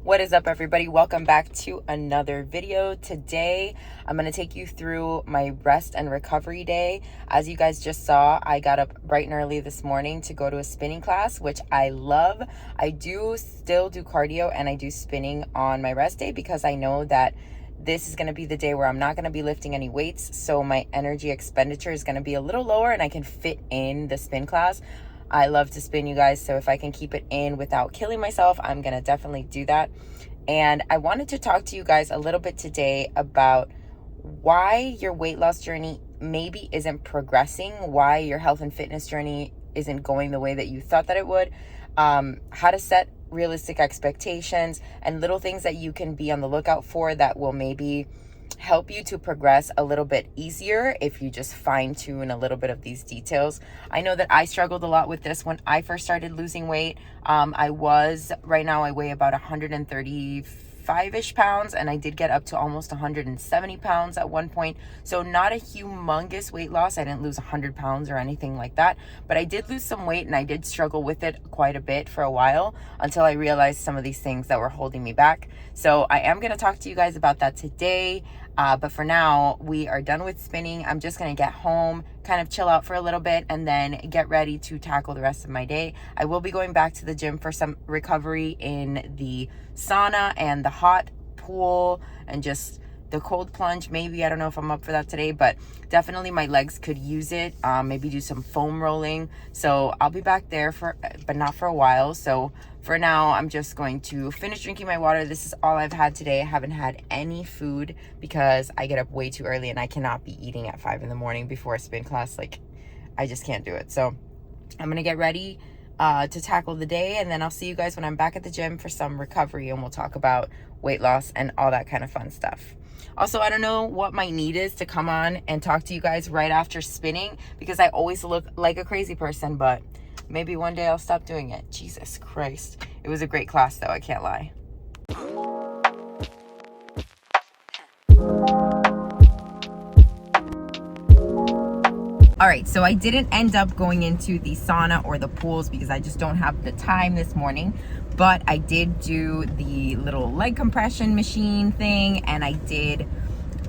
What is up, everybody? Welcome back to another video. Today I'm going to take you through my rest and recovery day. As you guys just saw, I got up bright and early this morning to go to a spinning class, which I love. I do still do cardio and I do spinning on my rest day because I know that this is going to be the day where I'm not going to be lifting any weights, so my energy expenditure is going to be a little lower and I can fit in the spin class. I love to spin, you guys, so if I can keep it in without killing myself, I'm going to definitely do that. And I wanted to talk to you guys a little bit today about why your weight loss journey maybe isn't progressing, why your health and fitness journey isn't going the way that you thought that it would, how to set realistic expectations, and little things that you can be on the lookout for that will maybe help you to progress a little bit easier if you just fine tune a little bit of these details. I know that I struggled a lot with this when I first started losing weight. Right now I weigh about 130 95-ish pounds, and I did get up to almost 170 pounds at one point. So not a humongous weight loss. I didn't lose 100 pounds or anything like that, but I did lose some weight, and I did struggle with it quite a bit for a while until I realized some of these things that were holding me back. So I am going to talk to you guys about that today. But for now, we are done with spinning. I'm just going to get home, kind of chill out for a little bit, and then get ready to tackle the rest of my day. I will be going back to the gym for some recovery in the sauna and the hot pool and just the cold plunge. Maybe, I don't know if I'm up for that today, but definitely my legs could use it. Maybe do some foam rolling. So I'll be back there but not for a while. So for now, I'm just going to finish drinking my water. This is all I've had today. I haven't had any food because I get up way too early and I cannot be eating at 5 in the morning before a spin class. Like, I just can't do it. So I'm gonna get ready to tackle the day, and then I'll see you guys when I'm back at the gym for some recovery, and we'll talk about weight loss and all that kind of fun stuff. Also, I don't know what my need is to come on and talk to you guys right after spinning, because I always look like a crazy person, but maybe one day I'll stop doing it. Jesus Christ. It was a great class though, I can't lie. All right, so I didn't end up going into the sauna or the pools because I just don't have the time this morning, but I did do the little leg compression machine thing, and I did,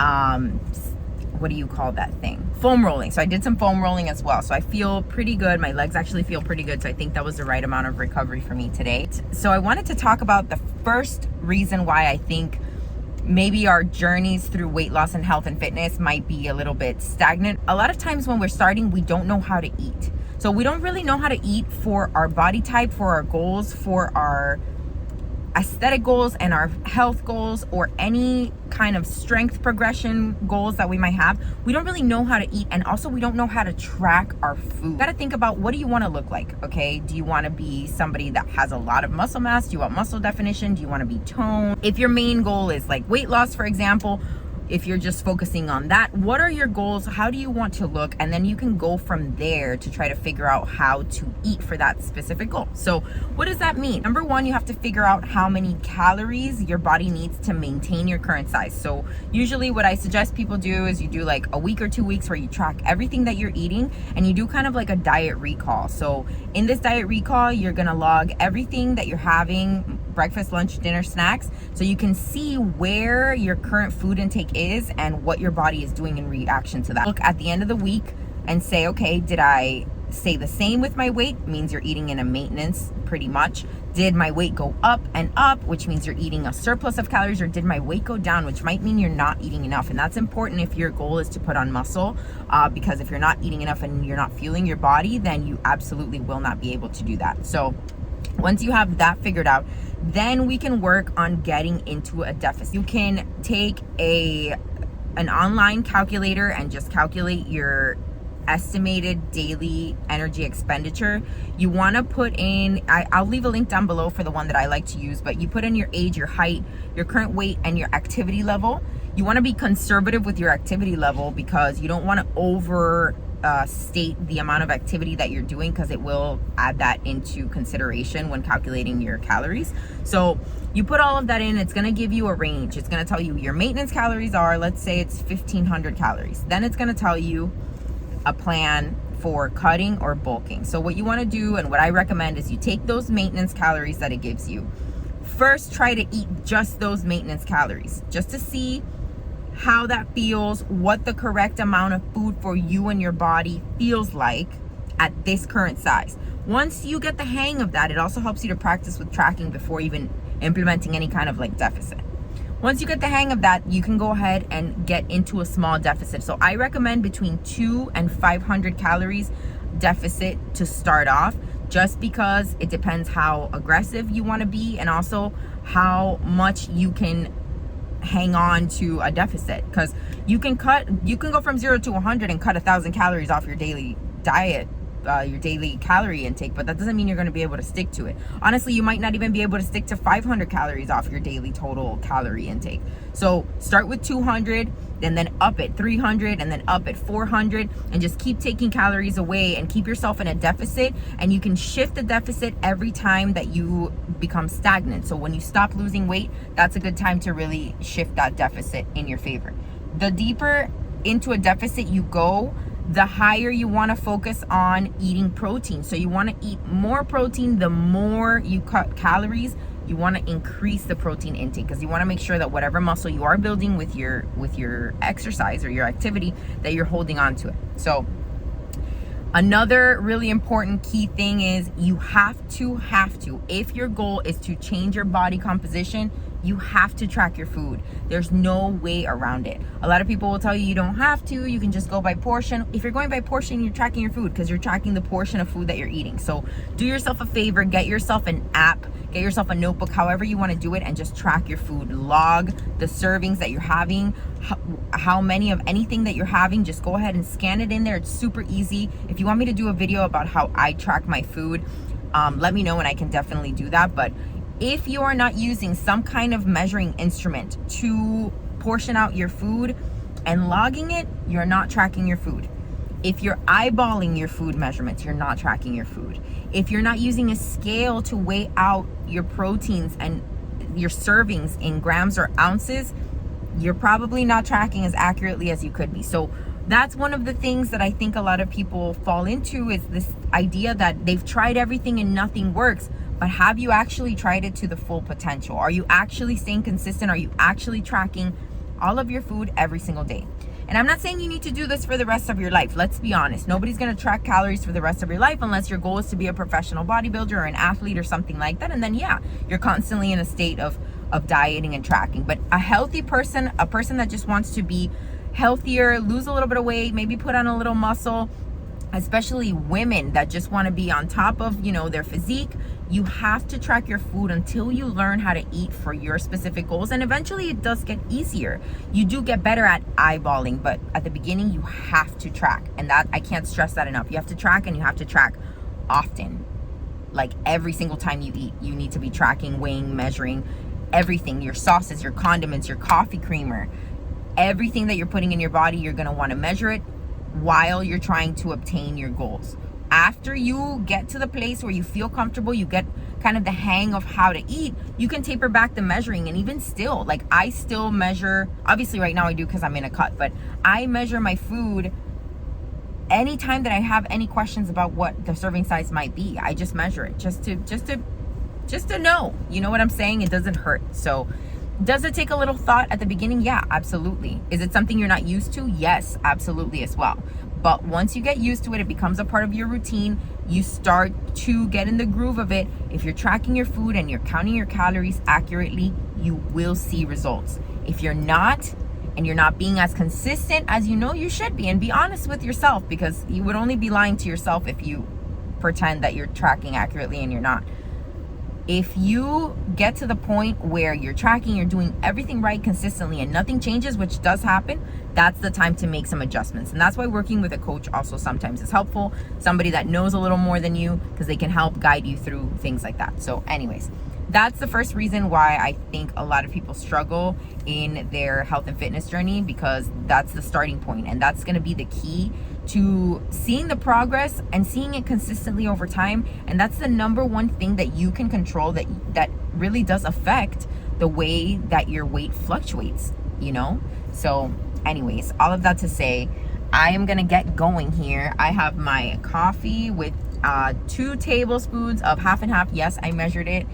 what do you call that thing? Foam rolling. So I did some foam rolling as well. So I feel pretty good. My legs actually feel pretty good. So I think that was the right amount of recovery for me today. So I wanted to talk about the first reason why I think maybe our journeys through weight loss and health and fitness might be a little bit stagnant. A lot of times when we're starting, we don't know how to eat. So we don't really know how to eat for our body type, for our goals, for our aesthetic goals and our health goals, or any kind of strength progression goals that we might have. We don't really know how to eat, and also we don't know how to track our food. You gotta think about, what do you want to look like? Okay, do you want to be somebody that has a lot of muscle mass? Do you want muscle definition? Do you want to be toned? If your main goal is like weight loss, for example, if you're just focusing on that, what are your goals? How do you want to look? And then you can go from there to try to figure out how to eat for that specific goal. So what does that mean? Number one, you have to figure out how many calories your body needs to maintain your current size. So usually what I suggest people do is you do like a week or 2 weeks where you track everything that you're eating, and you do kind of like a diet recall. So in this diet recall, you're gonna log everything that you're having, breakfast, lunch, dinner, snacks, so you can see where your current food intake is and what your body is doing in reaction to that. Look at the end of the week and say, okay, did I stay the same with my weight? Means you're eating in a maintenance pretty much. Did my weight go up and up, which means you're eating a surplus of calories? Or did my weight go down, which might mean you're not eating enough? And that's important if your goal is to put on muscle, because if you're not eating enough and you're not fueling your body, then you absolutely will not be able to do that. So once you have that figured out, then we can work on getting into a deficit. You can take an online calculator and just calculate your estimated daily energy expenditure. You want to put in, I'll leave a link down below for the one that I like to use, but you put in your age, your height, your current weight, and your activity level. You want to be conservative with your activity level because you don't want to overstate the amount of activity that you're doing, because it will add that into consideration when calculating your calories. So you put all of that in, it's going to give you a range. It's going to tell you your maintenance calories are, let's say it's 1,500 calories. Then it's going to tell you a plan for cutting or bulking. So what you want to do, and what I recommend, is you take those maintenance calories that it gives you. First, try to eat just those maintenance calories, just to see how that feels, what the correct amount of food for you and your body feels like at this current size. Once you get the hang of that, it also helps you to practice with tracking before even implementing any kind of like deficit. Once you get the hang of that, you can go ahead and get into a small deficit. So I recommend between 200 and 500 calories deficit to start off, just because it depends how aggressive you want to be, and also how much you can hang on to a deficit, because you can go from 0 to 100 and cut 1,000 calories off your daily diet your daily calorie intake, but that doesn't mean you're going to be able to stick to it. Honestly, you might not even be able to stick to 500 calories off your daily total calorie intake. So start with 200, and then up at 300, and then up at 400, and just keep taking calories away and keep yourself in a deficit. And you can shift the deficit every time that you become stagnant. So when you stop losing weight, that's a good time to really shift that deficit in your favor. The deeper into a deficit you go, the higher you want to focus on eating protein. So you want to eat more protein. The more you cut calories, you want to increase the protein intake, because you want to make sure that whatever muscle you are building with your exercise or your activity, that you're holding on to it. So another really important key thing is you have to, if your goal is to change your body composition, you have to track your food. There's no way around it. A lot of people will tell you you don't have to, you can just go by portion. If you're going by portion, you're tracking your food because you're tracking the portion of food that you're eating. So do yourself a favor, get yourself an app, get yourself a notebook, however you want to do it, and just track your food. Log the servings that you're having, how many of anything that you're having. Just go ahead and scan it in there. It's super easy. If you want me to do a video about how I track my food, let me know and I can definitely do that. But if you are not using some kind of measuring instrument to portion out your food and logging it, you're not tracking your food. If you're eyeballing your food measurements, you're not tracking your food. If you're not using a scale to weigh out your proteins and your servings in grams or ounces, you're probably not tracking as accurately as you could be. So that's one of the things that I think a lot of people fall into, is this idea that they've tried everything and nothing works. But have you actually tried it to the full potential? Are you actually staying consistent? Are you actually tracking all of your food every single day? And I'm not saying you need to do this for the rest of your life. Let's be honest. Nobody's going to track calories for the rest of your life unless your goal is to be a professional bodybuilder or an athlete or something like that. And then, yeah, you're constantly in a state of dieting and tracking. But a healthy person, a person that just wants to be healthier, lose a little bit of weight, maybe put on a little muscle, especially women that just want to be on top of, their physique, you have to track your food until you learn how to eat for your specific goals. And eventually it does get easier. You do get better at eyeballing, but at the beginning you have to track. And that, I can't stress that enough. You have to track, and you have to track often. Like every single time you eat, you need to be tracking, weighing, measuring everything. Your sauces, your condiments, your coffee creamer, everything that you're putting in your body, you're going to want to measure it while you're trying to obtain your goals. After you get to the place where you feel comfortable, you get kind of the hang of how to eat, you can taper back the measuring. And even still, like, I still measure, obviously right now I do because I'm in a cut, but I measure my food anytime that I have any questions about what the serving size might be. I just measure it just to know, you know what I'm saying? It doesn't hurt. So does it take a little thought at the beginning? Yeah, absolutely. Is it something you're not used to? Yes, absolutely as well. But once you get used to it, it becomes a part of your routine. You start to get in the groove of it. If you're tracking your food and you're counting your calories accurately, you will see results. If you're not, and you're not being as consistent as you know you should be, and be honest with yourself, because you would only be lying to yourself if you pretend that you're tracking accurately and you're not. If you get to the point where you're tracking, you're doing everything right consistently and nothing changes, which does happen, that's the time to make some adjustments. And that's why working with a coach also sometimes is helpful. Somebody that knows a little more than you, because they can help guide you through things like that. So anyways, that's the first reason why I think a lot of people struggle in their health and fitness journey, because that's the starting point. And that's going to be the key to seeing the progress and seeing it consistently over time. And that's the number one thing that you can control that really does affect the way that your weight fluctuates, So anyways, all of that to say, I am gonna get going here. I have my coffee with 2 tablespoons of half and half. Yes, I measured it.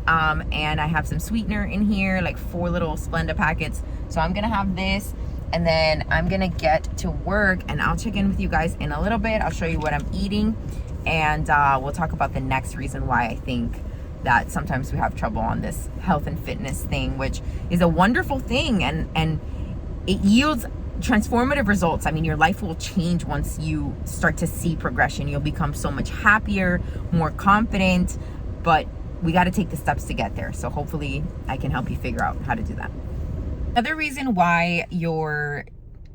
And I have some sweetener in here, like 4 little Splenda packets. So I'm gonna have this, and then I'm gonna get to work, and I'll check in with you guys in a little bit. I'll show you what I'm eating, and we'll talk about the next reason why I think that sometimes we have trouble on this health and fitness thing, which is a wonderful thing, and it yields transformative results. I mean, your life will change once you start to see progression. You'll become so much happier, more confident, but we got to take the steps to get there. So hopefully I can help you figure out how to do that. Another reason why your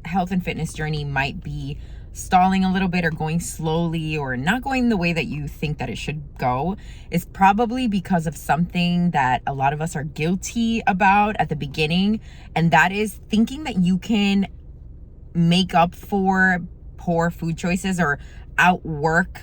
health and fitness journey might be stalling a little bit or going slowly or not going the way that you think that it should go is probably because of something that a lot of us are guilty about at the beginning, and that is thinking that you can make up for poor food choices or outwork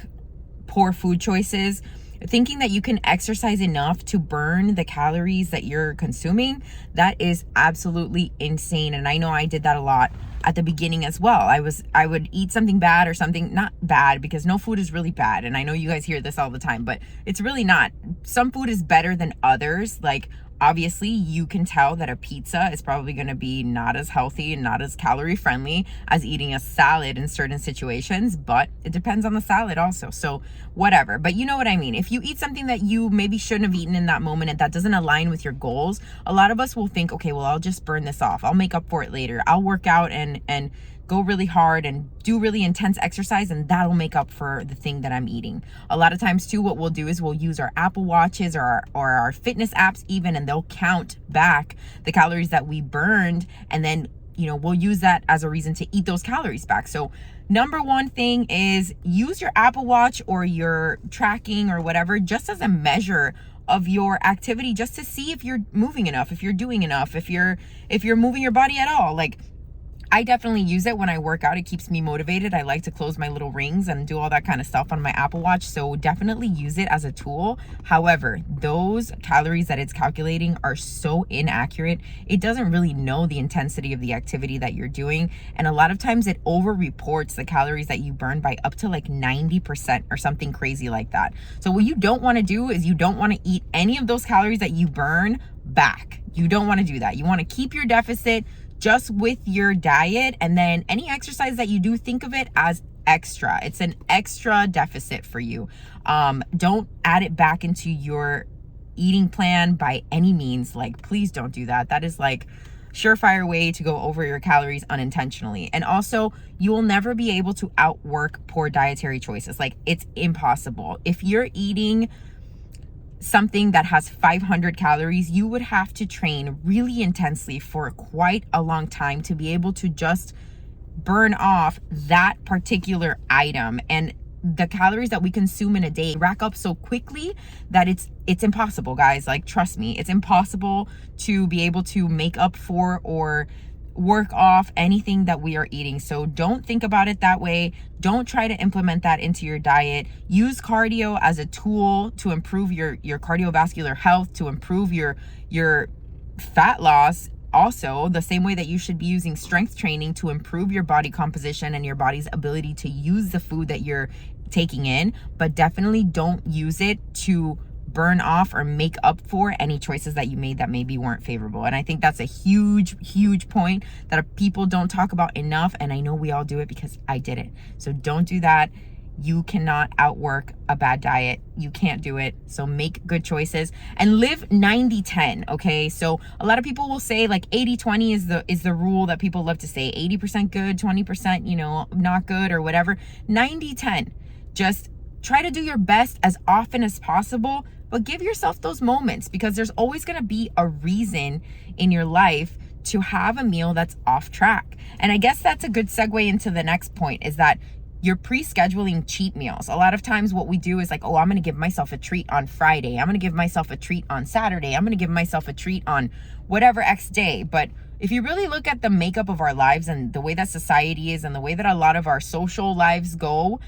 poor food choices, thinking that you can exercise enough to burn the calories that you're consuming. That is absolutely insane. And I know I did that a lot at the beginning as well. I would eat something bad or something, not bad because no food is really bad, and I know you guys hear this all the time, but it's really not. Some food is better than others. Like, obviously you can tell that a pizza is probably going to be not as healthy and not as calorie friendly as eating a salad in certain situations, but it depends on the salad also. So whatever, but you know what I mean. If you eat something that you maybe shouldn't have eaten in that moment and that doesn't align with your goals, a lot of us will think, okay, well, I'll just burn this off. I'll make up for it later. I'll work out and go really hard and do really intense exercise, and that'll make up for the thing that I'm eating. A lot of times too, what we'll do is we'll use our Apple Watches or our fitness apps even, and they'll count back the calories that we burned, and then, you know, we'll use that as a reason to eat those calories back. So number one thing is use your Apple Watch or your tracking or whatever just as a measure of your activity, just to see if you're moving enough, if you're doing enough, if you're moving your body at all. Like, I definitely use it when I work out. It keeps me motivated. I like to close my little rings and do all that kind of stuff on my Apple Watch. So definitely use it as a tool. However, those calories that it's calculating are so inaccurate. It doesn't really know the intensity of the activity that you're doing. And a lot of times it over reports the calories that you burn by up to like 90% or something crazy like that. So what you don't want to do is you don't want to eat any of those calories that you burn back. You don't want to do that. You want to keep your deficit just with your diet, and then any exercise that you do, think of it as extra. It's an extra deficit for you. Don't add it back into your eating plan by any means. Like, please don't do that. That is like surefire way to go over your calories unintentionally. And also, you will never be able to outwork poor dietary choices. Like, it's impossible. If you're eating something that has 500 calories, you would have to train really intensely for quite a long time to be able to just burn off that particular item. And the calories that we consume in a day rack up so quickly that it's impossible, guys. Like, trust me, it's impossible to be able to make up for or work off anything that we are eating. So don't think about it that way. Don't try to implement that into your diet. Use cardio as a tool to improve your cardiovascular health, to improve your fat loss. Also, the same way that you should be using strength training to improve your body composition and your body's ability to use the food that you're taking in, but definitely don't use it to burn off or make up for any choices that you made that maybe weren't favorable. And I think that's a huge point that people don't talk about enough. And I know we all do it because I did it. So don't do that. You cannot outwork a bad diet. You can't do it. So make good choices and live 90-10. Okay. So a lot of people will say like 80-20 is the rule that people love to say. 80% good, 20%, you know, not good or whatever. 90-10. Just try to do your best as often as possible, but give yourself those moments, because there's always going to be a reason in your life to have a meal that's off track. And I guess that's a good segue into the next point, is that you're pre-scheduling cheat meals. A lot of times what we do is like, oh, I'm going to give myself a treat on Friday. I'm going to give myself a treat on Saturday. I'm going to give myself a treat on whatever X day. But if you really look at the makeup of our lives and the way that society is and the way that a lot of our social lives go,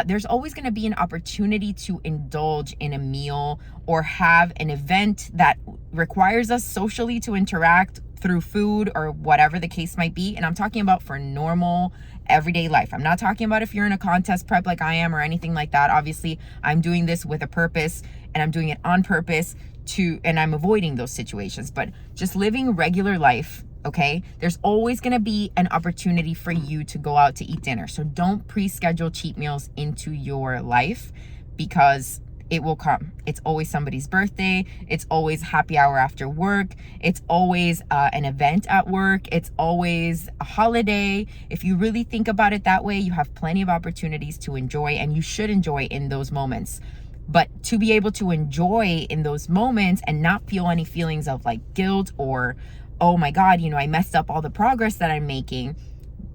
there's always going to be an opportunity to indulge in a meal or have an event that requires us socially to interact through food or whatever the case might be. And I'm talking about for normal everyday life. I'm not talking about if you're in a contest prep like I am or anything like that. Obviously, I'm doing this with a purpose and I'm doing it on purpose and I'm avoiding those situations, but just living regular life. Okay, there's always going to be an opportunity for you to go out to eat dinner. So don't pre-schedule cheat meals into your life, because it will come. It's always somebody's birthday. It's always happy hour after work. It's always an event at work. It's always a holiday. If you really think about it that way, you have plenty of opportunities to enjoy, and you should enjoy in those moments. But to be able to enjoy in those moments and not feel any feelings of like guilt or, oh my God, you know, I messed up all the progress that I'm making,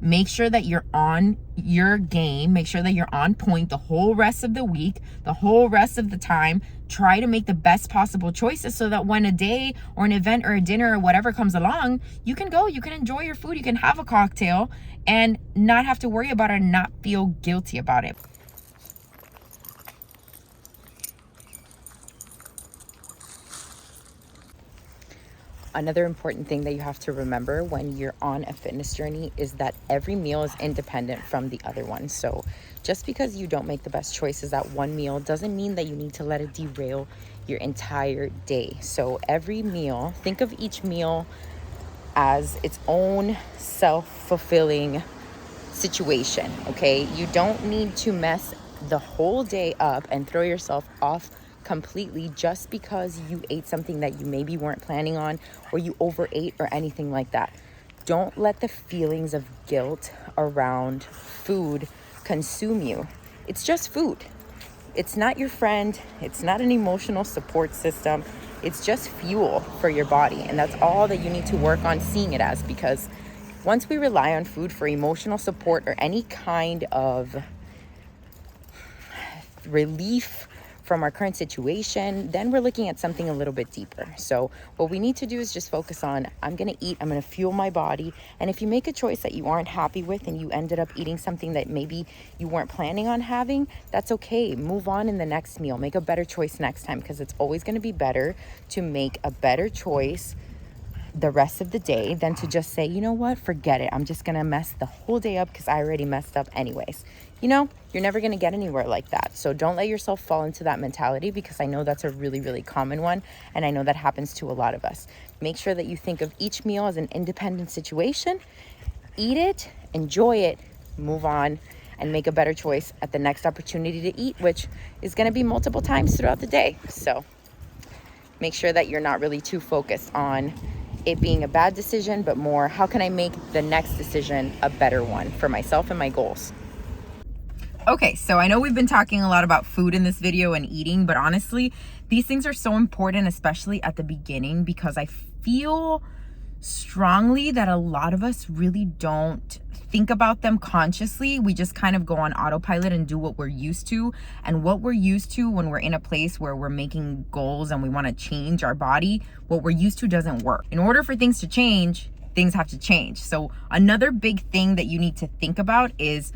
Make sure that you're on your game. Make sure that you're on point the whole rest of the week, the whole rest of the time. Try to make the best possible choices so that when a day or an event or a dinner or whatever comes along, you can go, you can enjoy your food, you can have a cocktail and not have to worry about it and not feel guilty about it. Another important thing that you have to remember when you're on a fitness journey is that every meal is independent from the other one. So just because you don't make the best choices at one meal doesn't mean that you need to let it derail your entire day. So every meal, think of each meal as its own self-fulfilling situation, okay? You don't need to mess the whole day up and throw yourself off completely just because you ate something that you maybe weren't planning on or you overate or anything like that. Don't let the feelings of guilt around food consume you. It's just food. It's not your friend. It's not an emotional support system. It's just fuel for your body. And that's all that you need to work on seeing it as, because once we rely on food for emotional support or any kind of relief from our current situation, then we're looking at something a little bit deeper. So what we need to do is just focus on, I'm gonna eat, I'm gonna fuel my body. And if you make a choice that you aren't happy with and you ended up eating something that maybe you weren't planning on having, that's okay. Move on in the next meal. Make a better choice next time, because it's always gonna be better to make a better choice the rest of the day than to just say, you know what, forget it. I'm just gonna mess the whole day up because I already messed up anyways. You know, you're never gonna get anywhere like that. So don't let yourself fall into that mentality, because I know that's a really, really common one. And I know that happens to a lot of us. Make sure that you think of each meal as an independent situation. Eat it, enjoy it, move on, and make a better choice at the next opportunity to eat, which is gonna be multiple times throughout the day. So make sure that you're not really too focused on it being a bad decision, but more, how can I make the next decision a better one for myself and my goals? Okay, so I know we've been talking a lot about food in this video and eating, but honestly, these things are so important, especially at the beginning, because I feel strongly that a lot of us really don't think about them consciously. We just kind of go on autopilot and do what we're used to. And what we're used to when we're in a place where we're making goals and we want to change our body, what we're used to doesn't work. In order for things to change, things have to change. So another big thing that you need to think about is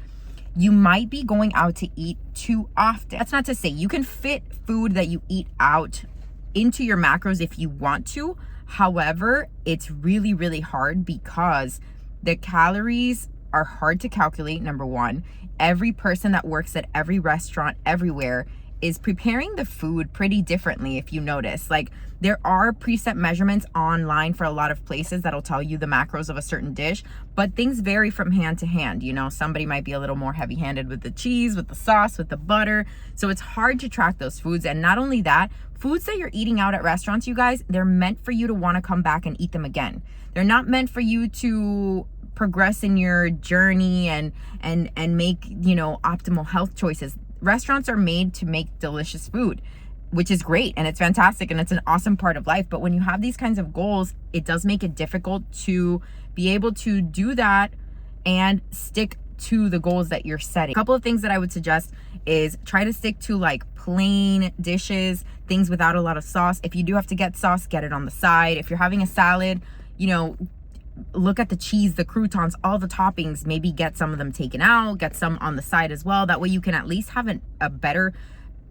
you might be going out to eat too often. That's not to say you can fit food that you eat out into your macros if you want to. However, it's really, really hard because the calories are hard to calculate, number one. Every person that works at every restaurant everywhere is preparing the food pretty differently, if you notice. Like, there are preset measurements online for a lot of places that'll tell you the macros of a certain dish, but things vary from hand to hand. You know, somebody might be a little more heavy-handed with the cheese, with the sauce, with the butter. So it's hard to track those foods. And not only that, foods that you're eating out at restaurants, you guys, they're meant for you to want to come back and eat them again. They're not meant for you to progress in your journey and make, you know, optimal health choices. Restaurants are made to make delicious food, which is great and it's fantastic and it's an awesome part of life. But when you have these kinds of goals, it does make it difficult to be able to do that and stick to the goals that you're setting. A couple of things that I would suggest is try to stick to like plain dishes, things without a lot of sauce. If you do have to get sauce, get it on the side. If you're having a salad, you know, look at the cheese, the croutons, all the toppings, maybe get some of them taken out, get some on the side as well. That way you can at least have a better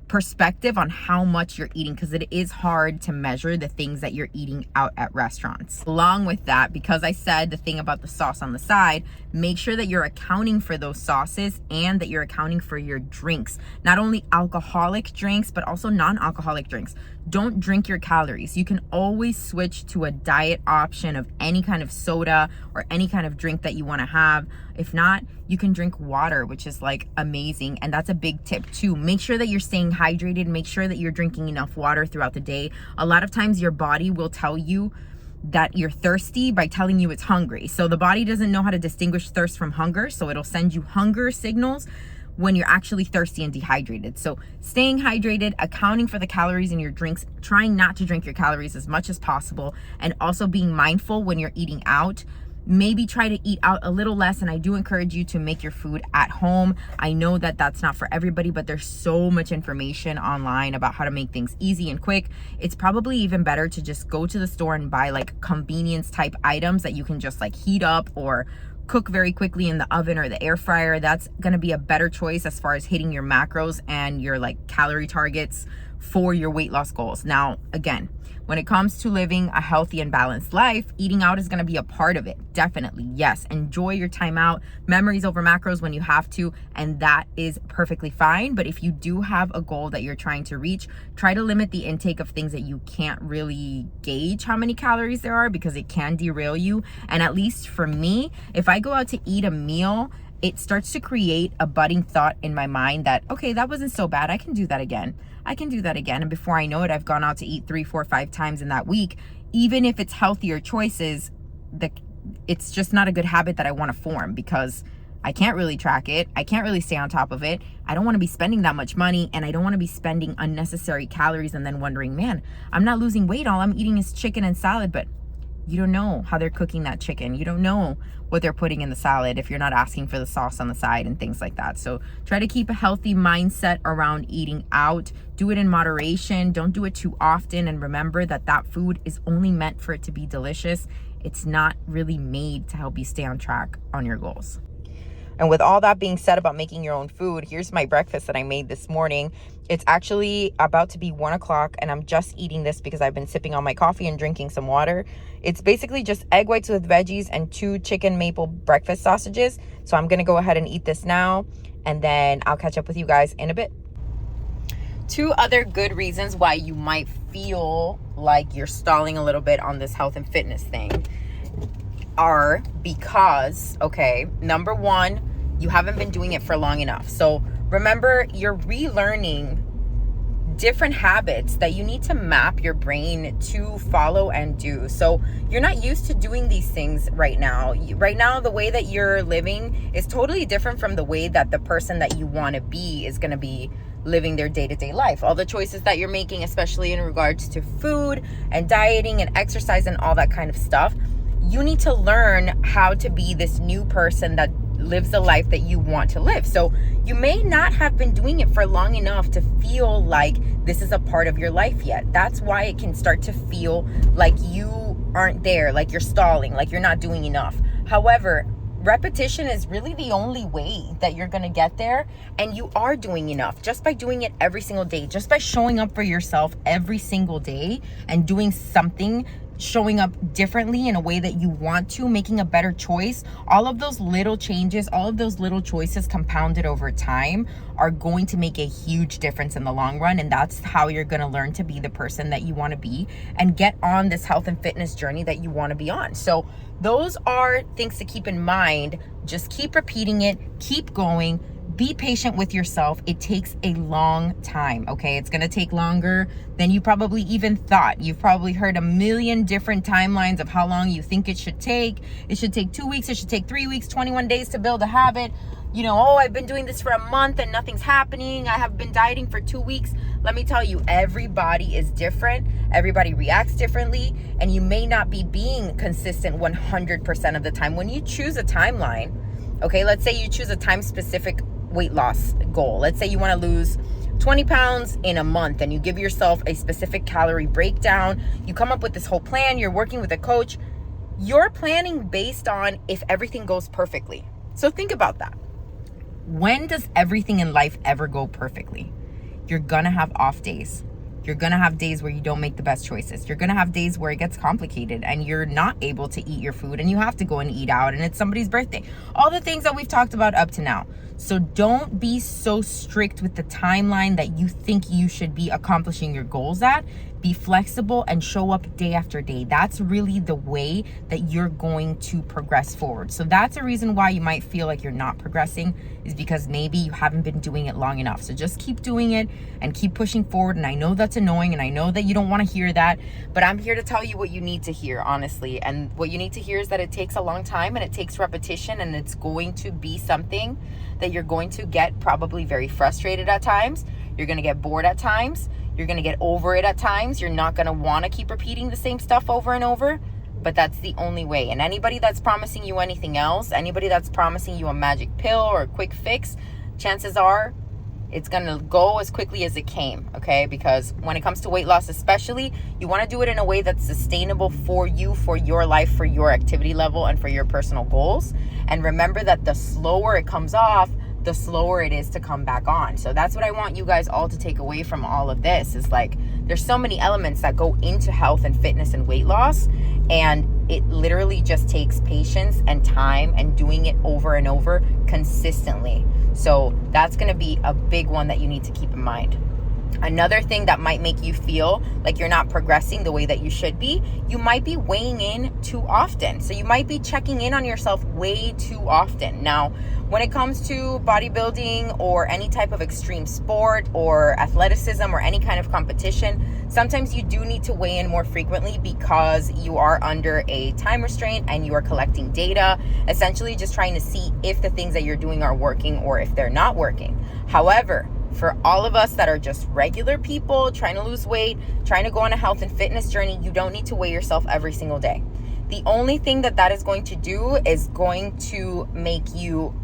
perspective on how much you're eating, because it is hard to measure the things that you're eating out at restaurants. Along with that, because I said the thing about the sauce on the side, make sure that you're accounting for those sauces and that you're accounting for your drinks. Not only alcoholic drinks, but also non-alcoholic drinks. Don't drink your calories. You can always switch to a diet option of any kind of soda or any kind of drink that you want to have. If not, you can drink water, which is like amazing. And that's a big tip too. Make sure that you're staying hydrated. Make sure that you're drinking enough water throughout the day. A lot of times your body will tell you that you're thirsty by telling you it's hungry. So the body doesn't know how to distinguish thirst from hunger. So it'll send you hunger signals when you're actually thirsty and dehydrated. So staying hydrated, accounting for the calories in your drinks, trying not to drink your calories as much as possible, and also being mindful when you're eating out. maybe try to eat out a little less. And I do encourage you to make your food at home. I know that that's not for everybody, but there's so much information online about how to make things easy and quick. It's probably even better to just go to the store and buy like convenience type items that you can just like heat up or cook very quickly in the oven or the air fryer. That's going to be a better choice as far as hitting your macros and your like calorie targets for your weight loss goals. Now, again, when it comes to living a healthy and balanced life, eating out is going to be a part of it. Definitely. Yes. Enjoy your time out, memories over macros when you have to. And that is perfectly fine. But if you do have a goal that you're trying to reach, try to limit the intake of things that you can't really gauge how many calories there are, because it can derail you. And at least for me, if I go out to eat a meal, it starts to create a budding thought in my mind that, okay, that wasn't so bad. I can do that again. I can do that again. And before I know it, I've gone out to eat 3, 4, 5 times in that week. Even if it's healthier choices, it's just not a good habit that I want to form, because I can't really track it. I can't really stay on top of it. I don't want to be spending that much money, and I don't want to be spending unnecessary calories and then wondering, man, I'm not losing weight. All I'm eating is chicken and salad. But you don't know how they're cooking that chicken. You don't know what they're putting in the salad if you're not asking for the sauce on the side and things like that. So try to keep a healthy mindset around eating out. Do it in moderation. Don't do it too often. And remember that that food is only meant for it to be delicious. It's not really made to help you stay on track on your goals. And with all that being said about making your own food, here's my breakfast that I made this morning. It's actually about to be 1 o'clock, and I'm just eating this because I've been sipping on my coffee and drinking some water. It's basically just egg whites with veggies and 2 chicken maple breakfast sausages. So I'm going to go ahead and eat this now, and then I'll catch up with you guys in a bit. 2 other good reasons why you might feel like you're stalling a little bit on this health and fitness thing are because, okay, number 1, you haven't been doing it for long enough. So remember, you're relearning different habits that you need to map your brain to follow and do. So you're not used to doing these things right now. Right now, the way that you're living is totally different from the way that the person that you want to be is going to be living their day-to-day life. All the choices that you're making, especially in regards to food and dieting and exercise and all that kind of stuff, you need to learn how to be this new person that lives the life that you want to live. So you may not have been doing it for long enough to feel like this is a part of your life yet. That's why it can start to feel like you aren't there, like you're stalling, like you're not doing enough. However, repetition is really the only way that you're going to get there, and you are doing enough just by doing it every single day, just by showing up for yourself every single day and doing something, showing up differently in a way that you want to, making a better choice. All of those little changes, all of those little choices compounded over time are going to make a huge difference in the long run. And that's how you're going to learn to be the person that you want to be and get on this health and fitness journey that you want to be on. So those are things to keep in mind. Just keep repeating it, keep going. Be patient with yourself. It takes a long time, okay? It's going to take longer than you probably even thought. You've probably heard a million different timelines of how long you think it should take. It should take 2 weeks. It should take 3 weeks, 21 days to build a habit. You know, oh, I've been doing this for a month and nothing's happening. I have been dieting for 2 weeks. Let me tell you, everybody is different. Everybody reacts differently. And you may not be being consistent 100% of the time. When you choose a timeline, okay, let's say you choose a time-specific weight loss goal. Let's say you want to lose 20 pounds in a month and you give yourself a specific calorie breakdown. You come up with this whole plan. You're working with a coach. You're planning based on if everything goes perfectly. So think about that. When does everything in life ever go perfectly? You're going to have off days. You're going to have days where you don't make the best choices. You're going to have days where it gets complicated and you're not able to eat your food and you have to go and eat out and it's somebody's birthday. All the things that we've talked about up to now. So don't be so strict with the timeline that you think you should be accomplishing your goals at. Be flexible and show up day after day. That's really the way that you're going to progress forward. So that's a reason why you might feel like you're not progressing, is because maybe you haven't been doing it long enough. So just keep doing it and keep pushing forward. And I know that's annoying and I know that you don't want to hear that, but I'm here to tell you what you need to hear, honestly. And what you need to hear is that it takes a long time and it takes repetition, and it's going to be something that you're going to get probably very frustrated at times. You're going to get bored at times. You're going to get over it at times. You're not going to want to keep repeating the same stuff over and over. but that's the only way. And anybody that's promising you anything else, anybody that's promising you a magic pill or a quick fix, chances are it's going to go as quickly as it came, okay? Because when it comes to weight loss especially, you want to do it in a way that's sustainable for you, for your life, for your activity level, and for your personal goals. And remember that the slower it comes off, the slower it is to come back on. So that's what I want you guys all to take away from all of this, is like, there's so many elements that go into health and fitness and weight loss, and it literally just takes patience and time and doing it over and over consistently. So that's going to be a big one that you need to keep in mind. Another thing that might make you feel like you're not progressing the way that you should be, you might be weighing in too often. So you might be checking in on yourself way too often. Now, when it comes to bodybuilding or any type of extreme sport or athleticism or any kind of competition, sometimes you do need to weigh in more frequently because you are under a time restraint and you are collecting data, essentially just trying to see if the things that you're doing are working or if they're not working. However, for all of us that are just regular people trying to lose weight, trying to go on a health and fitness journey, you don't need to weigh yourself every single day. The only thing that is going to do is going to make you,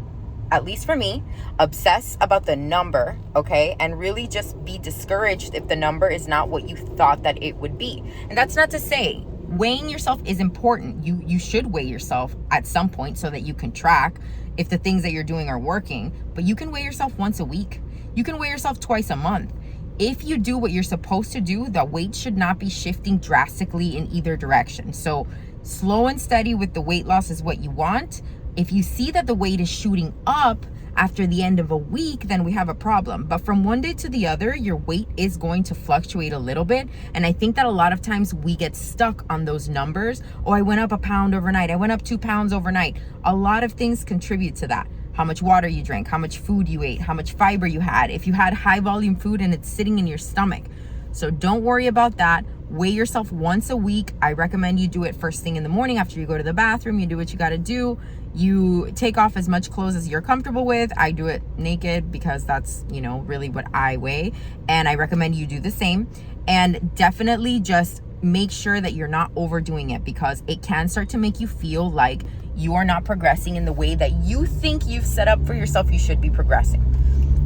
at least for me, obsess about the number, okay? And really just be discouraged if the number is not what you thought that it would be. And that's not to say weighing yourself is important. You should weigh yourself at some point so that you can track if the things that you're doing are working. But you can weigh yourself once a week. You can weigh yourself twice a month. If you do what you're supposed to do, the weight should not be shifting drastically in either direction. So slow and steady with the weight loss is what you want. If you see that the weight is shooting up after the end of a week, then we have a problem. But from one day to the other, your weight is going to fluctuate a little bit. And I think that a lot of times we get stuck on those numbers. Oh, I went up a pound overnight. I went up 2 pounds overnight. A lot of things contribute to that. How much water you drank, how much food you ate, how much fiber you had, if you had high volume food and it's sitting in your stomach. So don't worry about that. Weigh yourself once a week. I recommend you do it first thing in the morning after you go to the bathroom. You do what you got to do. You take off as much clothes as you're comfortable with. I do it naked because that's, really what I weigh. And I recommend you do the same. And definitely just make sure that you're not overdoing it, because it can start to make you feel like you are not progressing in the way that you think you've set up for yourself you should be progressing,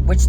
which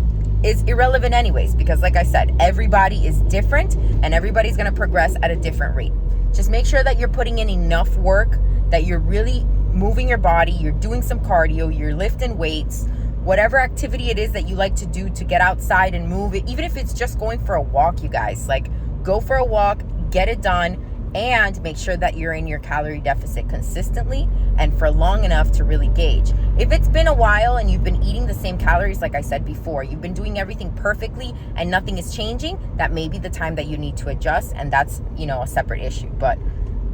is irrelevant anyways, because like I said, everybody is different and everybody's going to progress at a different rate. Just make sure that you're putting in enough work, that you're really moving your body, you're doing some cardio, you're lifting weights, whatever activity it is that you like to do to get outside and move it, even if it's just going for a walk, you guys, like go for a walk, get it done, and make sure that you're in your calorie deficit consistently and for long enough to really gauge. If it's been a while and you've been eating the same calories, like I said before, you've been doing everything perfectly and nothing is changing, that may be the time that you need to adjust, and that's, a separate issue. But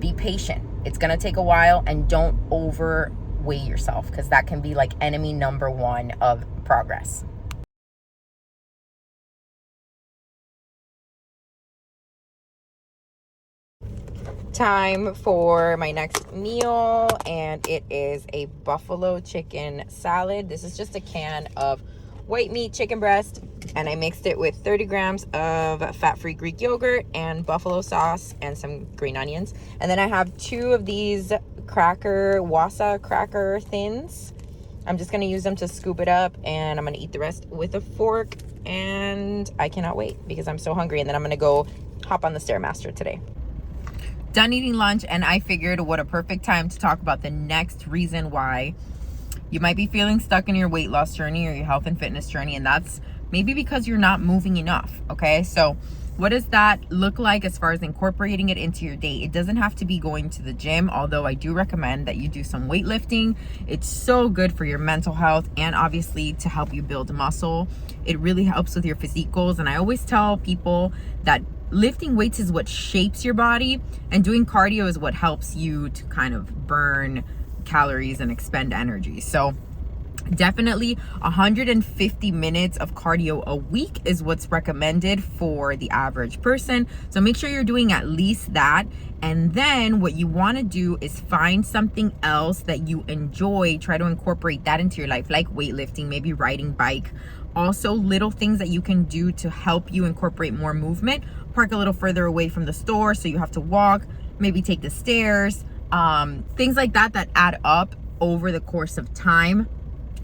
be patient. It's going to take a while, and don't overweigh yourself, because that can be like enemy number one of progress. Time for my next meal, and it is a buffalo chicken salad. This is just a can of white meat chicken breast, and I mixed it with 30 grams of fat-free Greek yogurt and buffalo sauce and some green onions. And then I have 2 of these wasa cracker thins. I'm just going to use them to scoop it up, and I'm going to eat the rest with a fork, and I cannot wait because I'm so hungry. And then I'm going to go hop on the Stairmaster today. Done eating lunch, and I figured what a perfect time to talk about the next reason why you might be feeling stuck in your weight loss journey or your health and fitness journey, and that's maybe because you're not moving enough, okay? So what does that look like as far as incorporating it into your day? It doesn't have to be going to the gym, although I do recommend that you do some weightlifting. It's so good for your mental health and obviously to help you build muscle. It really helps with your physique goals, and I always tell people that lifting weights is what shapes your body, and doing cardio is what helps you to kind of burn calories and expend energy. So definitely 150 minutes of cardio a week is what's recommended for the average person. So make sure you're doing at least that. And then what you want to do is find something else that you enjoy. Try to incorporate that into your life, like weightlifting, maybe riding bike. Also, little things that you can do to help you incorporate more movement. Park a little further away from the store so you have to walk, maybe take the stairs, things like that that add up over the course of time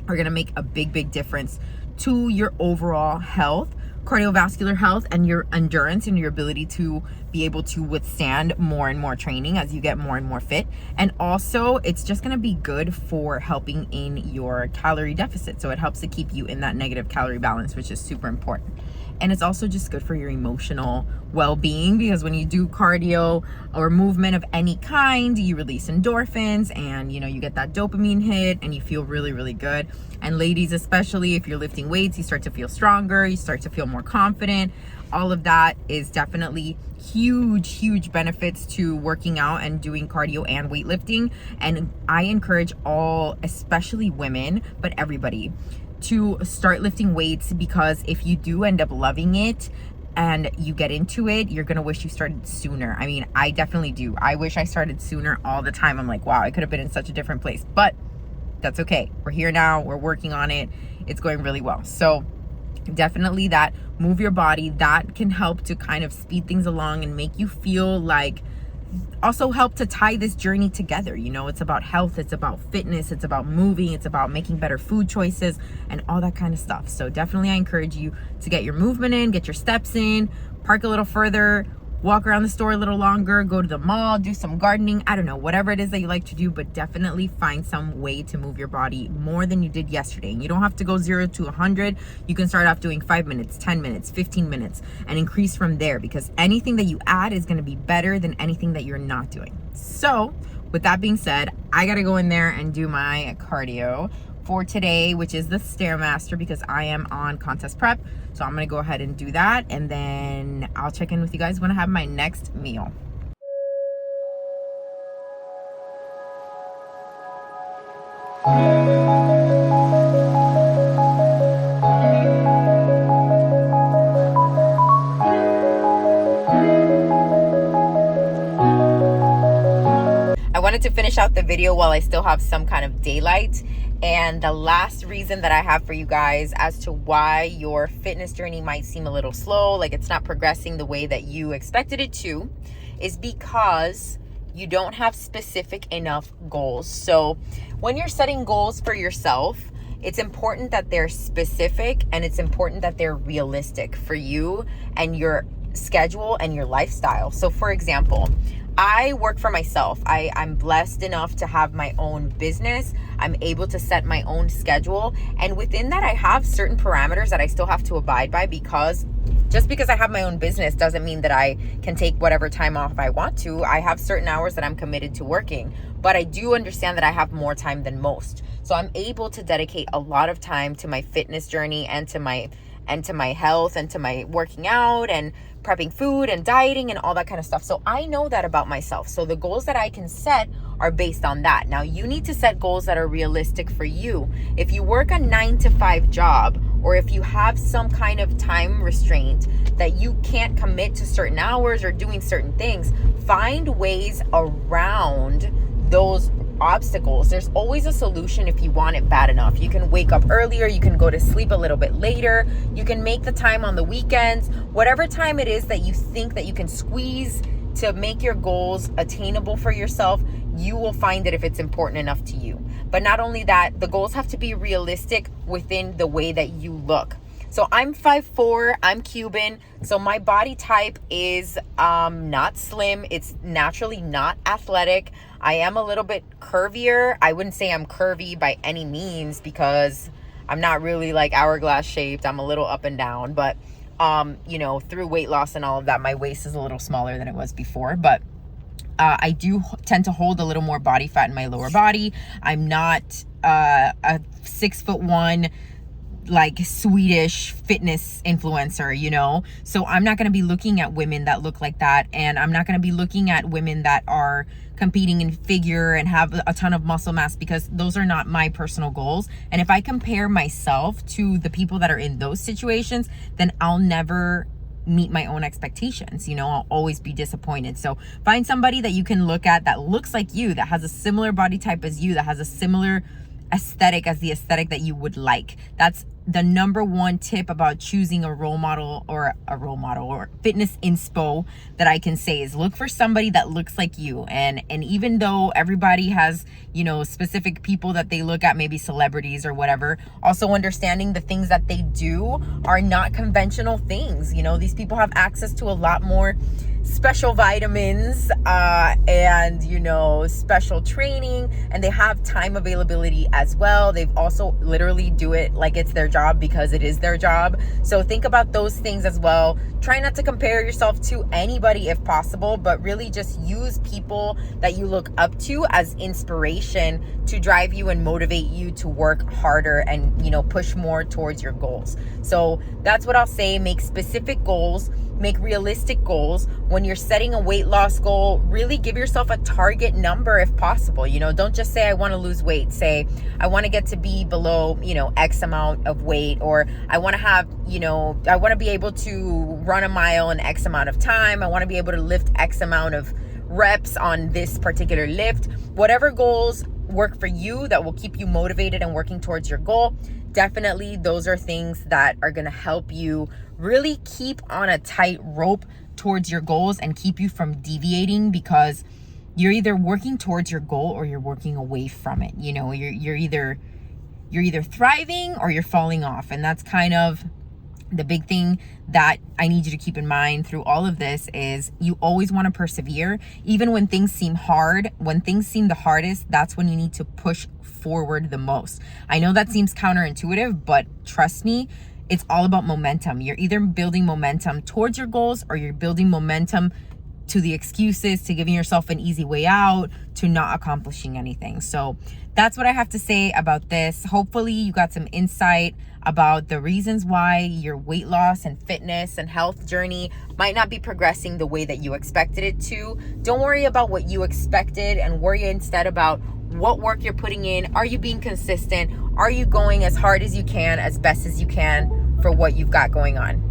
are gonna make a big difference to your overall health, cardiovascular health, and your endurance and your ability to be able to withstand more and more training as you get more and more fit. And also, it's just gonna be good for helping in your calorie deficit. So it helps to keep you in that negative calorie balance, which is super important. And it's also just good for your emotional well-being, because when you do cardio or movement of any kind, you release endorphins and you get that dopamine hit and you feel really good. And ladies, especially if you're lifting weights, you start to feel stronger, you start to feel more confident. All of that is definitely huge benefits to working out and doing cardio and weightlifting. And I encourage all, especially women, but everybody, to start lifting weights, because if you do end up loving it and you get into it, you're gonna wish you started sooner. I mean, I definitely do. I wish I started sooner all the time. I'm like, wow, I could have been in such a different place, but that's okay. We're here now, we're working on it. It's going really well. So definitely that move your body, that can help to kind of speed things along and make you feel like, also help to tie this journey together. It's about health, it's about fitness, it's about moving, it's about making better food choices and all that kind of stuff. So definitely I encourage you to get your movement in, get your steps in, park a little further, walk around the store a little longer, go to the mall, do some gardening, I don't know, whatever it is that you like to do, but definitely find some way to move your body more than you did yesterday. And you don't have to go 0 to 100. You can start off doing 5 minutes, 10 minutes, 15 minutes, and increase from there, because anything that you add is going to be better than anything that you're not doing. So with that being said, I got to go in there and do my cardio for today, which is the Stairmaster, because I am on contest prep. So I'm gonna go ahead and do that, and then I'll check in with you guys when I have my next meal. I wanted to finish out the video while I still have some kind of daylight. And the last reason that I have for you guys as to why your fitness journey might seem a little slow, like it's not progressing the way that you expected it to, is because you don't have specific enough goals. So when you're setting goals for yourself, it's important that they're specific, and it's important that they're realistic for you and your schedule and your lifestyle. So for example, I work for myself. I'm blessed enough to have my own business. I'm able to set my own schedule. And within that, I have certain parameters that I still have to abide by, because just because I have my own business doesn't mean that I can take whatever time off I want to. I have certain hours that I'm committed to working, but I do understand that I have more time than most. So I'm able to dedicate a lot of time to my fitness journey and to my health and to my working out and prepping food and dieting and all that kind of stuff. So I know that about myself. So the goals that I can set are based on that. Now you need to set goals that are realistic for you. If you work a 9-to-5 job, or if you have some kind of time restraint that you can't commit to certain hours or doing certain things, find ways around those obstacles. There's always a solution if you want it bad enough. You can wake up earlier, you can go to sleep a little bit later, you can make the time on the weekends, whatever time it is that you think that you can squeeze to make your goals attainable for yourself, you will find it if it's important enough to you. But not only that, the goals have to be realistic within the way that you look. So I'm 5'4", I'm Cuban, so my body type is not slim. It's naturally not athletic. I am a little bit curvier. I wouldn't say I'm curvy by any means, because I'm not really like hourglass shaped. I'm a little up and down, but through weight loss and all of that, my waist is a little smaller than it was before. But I do tend to hold a little more body fat in my lower body. I'm not a 6'1", like Swedish fitness influencer, so I'm not going to be looking at women that look like that, and I'm not going to be looking at women that are competing in figure and have a ton of muscle mass, because those are not my personal goals. And if I compare myself to the people that are in those situations, then I'll never meet my own expectations. I'll always be disappointed. So find somebody that you can look at that looks like you, that has a similar body type as you, that has a similar aesthetic as the aesthetic that you would like. That's the number one tip about choosing a role model or fitness inspo that I can say is look for somebody that looks like you. And even though everybody has, you know, specific people that they look at, maybe celebrities or whatever, also understanding the things that they do are not conventional things. You know, these people have access to a lot more special vitamins and, you know, special training, and they have time availability as well. They've also literally do it like it's their job because it is their job. So think about those things as well. Try not to compare yourself to anybody if possible, but really just use people that you look up to as inspiration to drive you and motivate you to work harder and, you know, push more towards your goals. So that's what I'll say. Make specific goals. Make realistic goals. When you're setting a weight loss goal, really give yourself a target number if possible. You know, don't just say, I want to lose weight. Say, I want to get to be below, you know, X amount of weight, or I want to have, you know, I want to be able to run a mile in X amount of time. I want to be able to lift X amount of reps on this particular lift. Whatever goals work for you that will keep you motivated and working towards your goal, definitely those are things that are going to help you really keep on a tight rope towards your goals and keep you from deviating, because you're either working towards your goal or you're working away from it. You know, you're either thriving or you're falling off. And that's kind of the big thing that I need you to keep in mind through all of this is you always want to persevere. Even when things seem hard, when things seem the hardest, that's when you need to push forward the most. I know that seems counterintuitive, but trust me, it's all about momentum. You're either building momentum towards your goals or you're building momentum to the excuses, to giving yourself an easy way out, to not accomplishing anything. So that's what I have to say about this. Hopefully you got some insight about the reasons why your weight loss and fitness and health journey might not be progressing the way that you expected it to. Don't worry about what you expected and worry instead about what work you're putting in. Are you being consistent? Are you going as hard as you can, as best as you can for what you've got going on?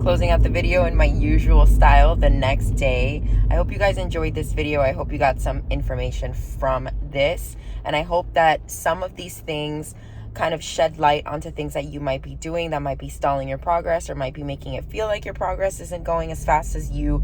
Closing out the video in my usual style the next day. I hope you guys enjoyed this video. I hope you got some information from this. And I hope that some of these things kind of shed light onto things that you might be doing that might be stalling your progress or might be making it feel like your progress isn't going as fast as you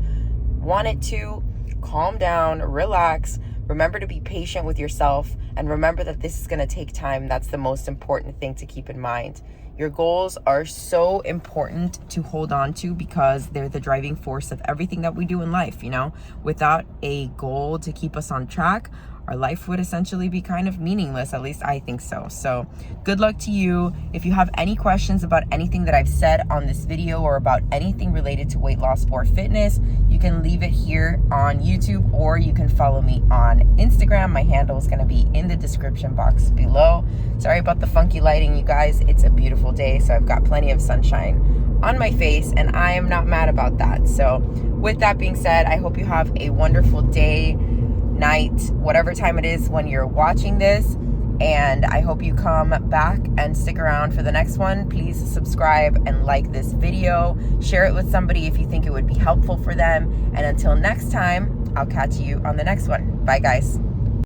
want it to. Calm down, relax. Remember to be patient with yourself, and remember that this is going to take time. That's the most important thing to keep in mind. Your goals are so important to hold on to because they're the driving force of everything that we do in life. You know, without a goal to keep us on track, our life would essentially be kind of meaningless. At least I think so. So good luck to you. If you have any questions about anything that I've said on this video or about anything related to weight loss or fitness, you can leave it here on YouTube, or you can follow me on Instagram. My handle is going to be in the description box below. Sorry about the funky lighting, you guys. It's a beautiful day, so I've got plenty of sunshine on my face, and I am not mad about that. So with that being said, I hope you have a wonderful day, night, whatever time it is when you're watching this, and I hope you come back and stick around for the next one. Please subscribe and like this video, share it with somebody if you think it would be helpful for them, and until next time, I'll catch you on the next one. Bye guys.